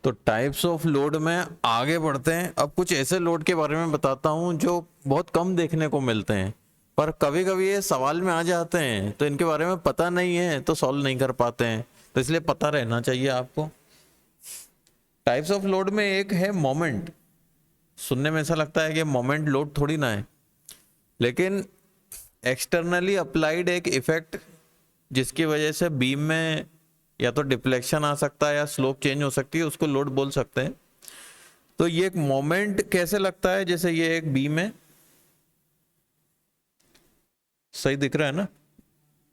तो types of load में आगे बढ़ते हैं। अब कुछ ऐसे लोड के बारे में बताता हूं जो बहुत कम देखने को मिलते हैं, पर कभी कभी ये सवाल में आ जाते हैं, तो इनके बारे में पता नहीं है तो सॉल्व नहीं कर पाते हैं, तो इसलिए पता रहना चाहिए आपको। टाइप्स ऑफ लोड में एक है मोमेंट। सुनने में ऐसा लगता है कि मोमेंट लोड थोड़ी ना है, लेकिन एक्सटर्नली अप्लाइड एक इफेक्ट जिसकी वजह से बीम में या तो डिफ्लेक्शन आ सकता है या स्लोप चेंज हो सकती है, उसको लोड बोल सकते हैं। तो ये एक मोमेंट कैसे लगता है, जैसे ये एक बीम है, सही दिख रहा है ना,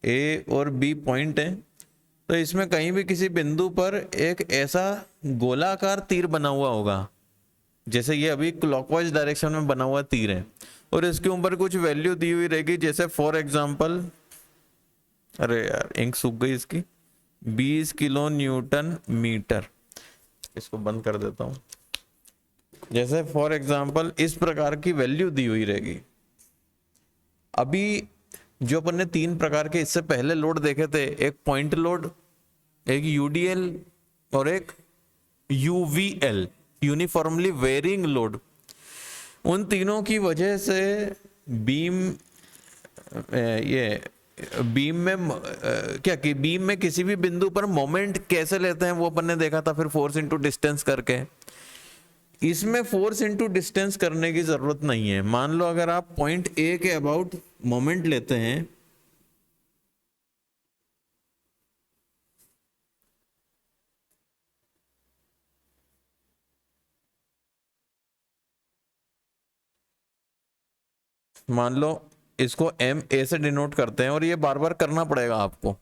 ए और बी पॉइंट है, तो इसमें कहीं भी किसी बिंदु पर एक ऐसा गोलाकार तीर बना हुआ होगा, जैसे ये अभी क्लॉकवाइज डायरेक्शन में बना हुआ तीर है, और इसके ऊपर कुछ वैल्यू दी हुई रहेगी, जैसे फॉर एग्जांपल, अरे यार इंक सूख गई इसकी, 20 किलो न्यूटन मीटर। इसको बंद कर देता हूं। जैसे फॉर एग्जांपल इस प्रकार की वैल्यू दी हुई रहेगी। अभी जो अपन ने तीन प्रकार के इससे पहले लोड देखे थे, एक पॉइंट लोड, एक यूडीएल और एक यूवीएल, यूनिफॉर्मली वेरिंग लोड। उन तीनों की वजह से बीम ये बीम में क्या कि बीम में किसी भी बिंदु पर मोमेंट कैसे लेते हैं वो अपन ने देखा था, फिर फोर्स इनटू डिस्टेंस करके। इसमें फोर्स इनटू डिस्टेंस करने की जरूरत नहीं है। मान लो अगर आप पॉइंट ए के अबाउट मोमेंट लेते हैं, मान लो इसको एम ए से डिनोट करते हैं, और ये बार बार करना पड़ेगा आपको।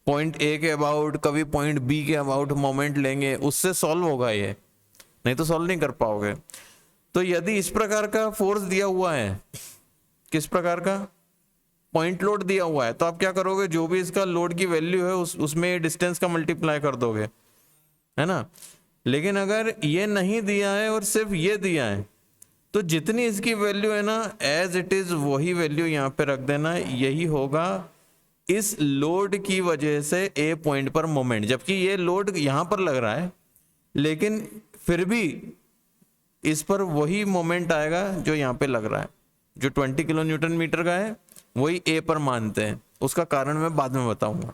पॉइंट ए के अबाउट, कभी पॉइंट बी के अबाउट मोमेंट लेंगे, उससे सॉल्व होगा ये, नहीं तो सॉल्व नहीं कर पाओगे। तो यदि इस प्रकार का फोर्स दिया हुआ है, किस प्रकार का पॉइंट लोड दिया हुआ है, तो आप क्या करोगे, जो भी इसका लोड की वैल्यू है उसमें डिस्टेंस का मल्टीप्लाई कर दोगे, है ना। लेकिन अगर ये नहीं दिया है और सिर्फ ये दिया है, तो जितनी इसकी वैल्यू है ना, एज इट इज वही वैल्यू यहां पे रख देना। यही होगा इस लोड की वजह से ए पॉइंट पर मोमेंट, जबकि ये लोड यहां पर लग रहा है, लेकिन फिर भी इस पर वही मोमेंट आएगा जो यहां पे लग रहा है। जो 20 किलो न्यूटन मीटर का है वही ए पर मानते हैं, उसका कारण मैं बाद में बताऊंगा।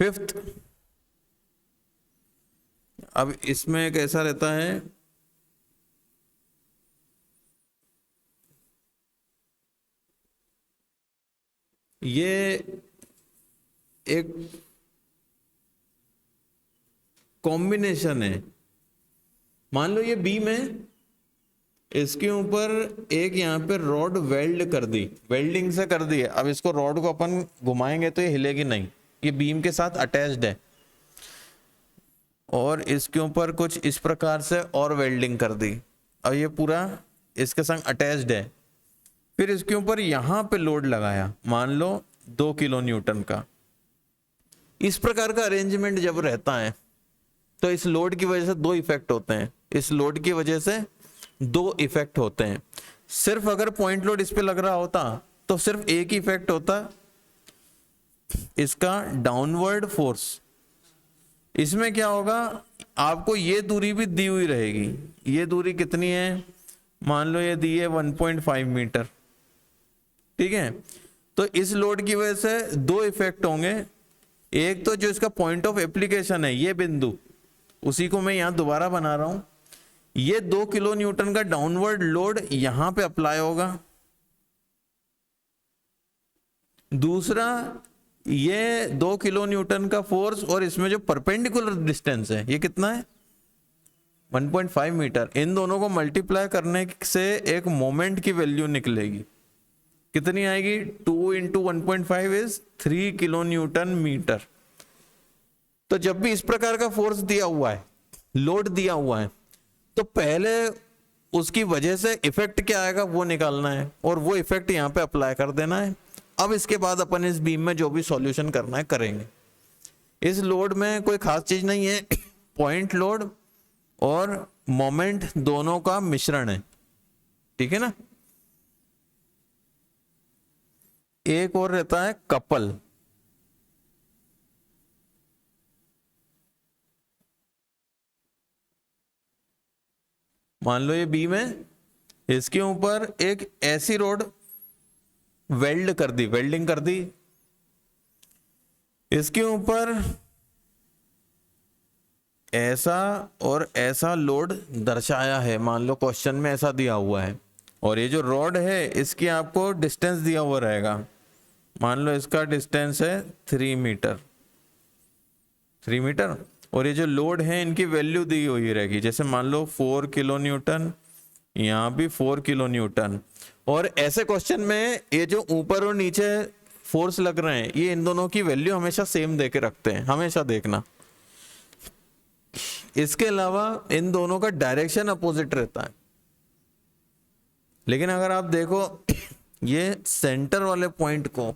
फिफ्थ, अब इसमें कैसा रहता है, ये एक कॉम्बिनेशन है। मान लो ये बीम है, इसके ऊपर एक यहाँ पे रॉड वेल्ड कर दी, वेल्डिंग से कर दी है। अब इसको रॉड को अपन घुमाएंगे तो ये हिलेगी नहीं, ये बीम के साथ अटैच्ड है, और इसके ऊपर कुछ इस प्रकार से और वेल्डिंग कर दी, अब ये पूरा इसके संग अटैच्ड है। फिर इसके ऊपर यहां पे लोड लगाया, मान लो 2 किलो न्यूटन का। इस प्रकार का अरेंजमेंट जब रहता है तो इस लोड की वजह से दो इफेक्ट होते हैं, इस लोड की वजह से दो इफेक्ट होते हैं। सिर्फ अगर पॉइंट लोड इस पे लग रहा होता तो सिर्फ एक ही इफेक्ट होता, इसका डाउनवर्ड फोर्स। इसमें क्या होगा, आपको ये दूरी भी दी हुई रहेगी। ये दूरी कितनी है, मान लो ये दी है 1.5 मीटर, ठीक है। तो इस लोड की वजह से दो इफेक्ट होंगे। एक तो जो इसका पॉइंट ऑफ एप्लीकेशन है, ये बिंदु, उसी को मैं यहां दोबारा बना रहा हूं। ये 2 किलो न्यूटन का डाउनवर्ड लोड यहां पे अप्लाई होगा। दूसरा, ये 2 किलो न्यूटन का फोर्स, और इसमें जो परपेंडिकुलर डिस्टेंस है ये कितना है, 1.5 मीटर। इन दोनों को मल्टीप्लाई करने से एक मोमेंट की वैल्यू निकलेगी, कितनी आएगी, 2 into 1.5 is 3 kilo newton metre. तो जब भी इस प्रकार का फोर्स दिया हुआ है, लोड दिया हुआ है, तो पहले उसकी वजह से इफेक्ट क्या आएगा वो निकालना है, और वो इफेक्ट यहां पे अप्लाई कर देना है। अब इसके बाद अपन इस बीम में जो भी सॉल्यूशन करना है करेंगे। इस लोड में कोई खास चीज नहीं है, पॉइंट लोड और मोमेंट दोनों का मिश्रण है, ठीक है ना। एक और रहता है कपल। मान लो ये बीम है, इसके ऊपर एक ऐसी रोड वेल्डिंग कर दी, इसके ऊपर ऐसा और ऐसा लोड दर्शाया है, मान लो क्वेश्चन में ऐसा दिया हुआ है, और ये जो रॉड है इसकी आपको डिस्टेंस दिया हुआ रहेगा, मान लो इसका डिस्टेंस है 3 मीटर, और ये जो लोड है इनकी वैल्यू दी हुई रहेगी, जैसे मान लो 4 किलो न्यूटन, यहाँ भी 4 किलो न्यूटन। और ऐसे क्वेश्चन में ये जो ऊपर और नीचे फोर्स लग रहे हैं ये इन दोनों की वैल्यू हमेशा सेम देके रखते हैं, हमेशा देखना। इसके अलावा इन दोनों का डायरेक्शन अपोजिट रहता है। लेकिन अगर आप देखो ये सेंटर वाले पॉइंट को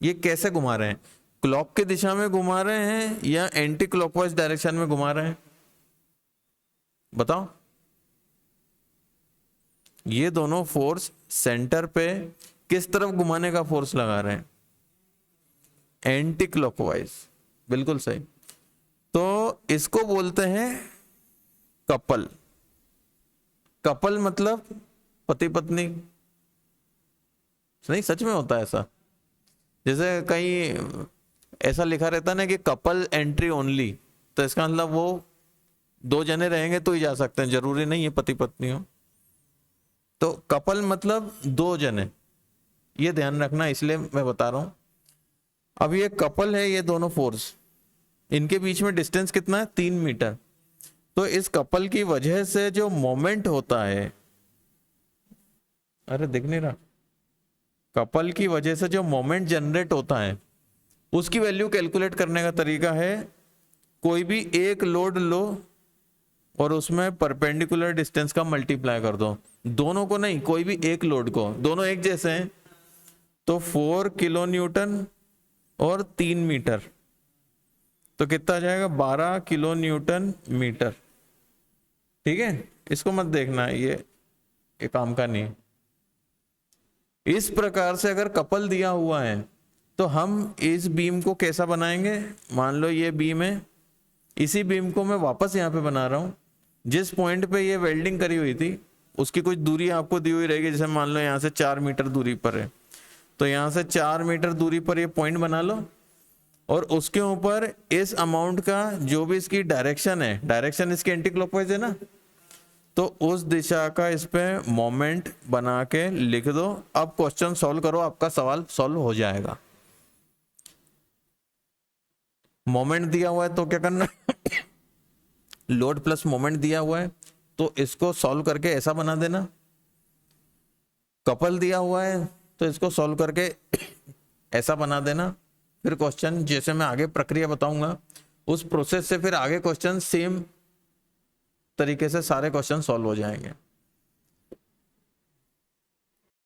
ये कैसे घुमा रहे हैं, क्लॉक की दिशा में घुमा रहे हैं या एंटी क्लॉकवाइज डायरेक्शन में घुमा रहे हैं, बताओ। ये दोनों फोर्स सेंटर पे किस तरफ घुमाने का फोर्स लगा रहे हैं, एंटी क्लॉकवाइज, बिल्कुल सही। तो इसको बोलते हैं कपल। कपल मतलब पति पत्नी नहीं, सच में होता है ऐसा। जैसे कहीं ऐसा लिखा रहता है ना कि कपल एंट्री ओनली, तो इसका मतलब वो 2 जने रहेंगे तो ही जा सकते हैं, जरूरी नहीं है पति पत्नी हो। तो कपल मतलब 2 जने, ये ध्यान रखना, इसलिए मैं बता रहा हूं। अब ये कपल है, ये दोनों फोर्स, इनके बीच में डिस्टेंस कितना है 3 मीटर। तो इस कपल की वजह से जो मोमेंट होता है, अरे दिख नहीं रहा, कपल की वजह से जो मोमेंट जनरेट होता है उसकी वैल्यू कैलकुलेट करने का तरीका है, कोई भी एक लोड लो और उसमें परपेंडिकुलर डिस्टेंस का मल्टीप्लाई कर दो, दोनों को नहीं, कोई भी एक लोड को, दोनों एक जैसे हैं, तो 4 किलो न्यूटन और 3 मीटर, तो कितना आ जाएगा 12 किलो न्यूटन मीटर। ठीक है, इसको मत देखना, ये काम का नहीं। इस प्रकार से अगर कपल दिया हुआ है तो हम इस बीम को कैसा बनाएंगे, मान लो ये बीम है, इसी बीम को मैं वापस यहाँ पे बना रहा हूँ, जिस पॉइंट पे ये वेल्डिंग करी हुई थी उसकी कुछ दूरी आपको दी हुई रहेगी, जैसे मान लो यहाँ से 4 मीटर दूरी पर है, तो यहाँ से 4 मीटर दूरी पर ये पॉइंट बना लो, और उसके ऊपर इस अमाउंट का जो भी इसकी डायरेक्शन है, डायरेक्शन इसकी एंटी क्लॉकवाइज है ना, तो उस दिशा का इस पे मोमेंट बना के लिख दो। अब क्वेश्चन सॉल्व करो, आपका सवाल सॉल्व हो जाएगा। मोमेंट दिया हुआ है तो क्या करना लोड प्लस मोमेंट दिया हुआ है तो इसको सॉल्व करके ऐसा बना देना। कपल दिया हुआ है तो इसको सॉल्व करके ऐसा बना देना। फिर क्वेश्चन जैसे मैं आगे प्रक्रिया बताऊंगा उस प्रोसेस से फिर आगे क्वेश्चन सेम तरीके से सारे क्वेश्चन सॉल्व हो जाएंगे।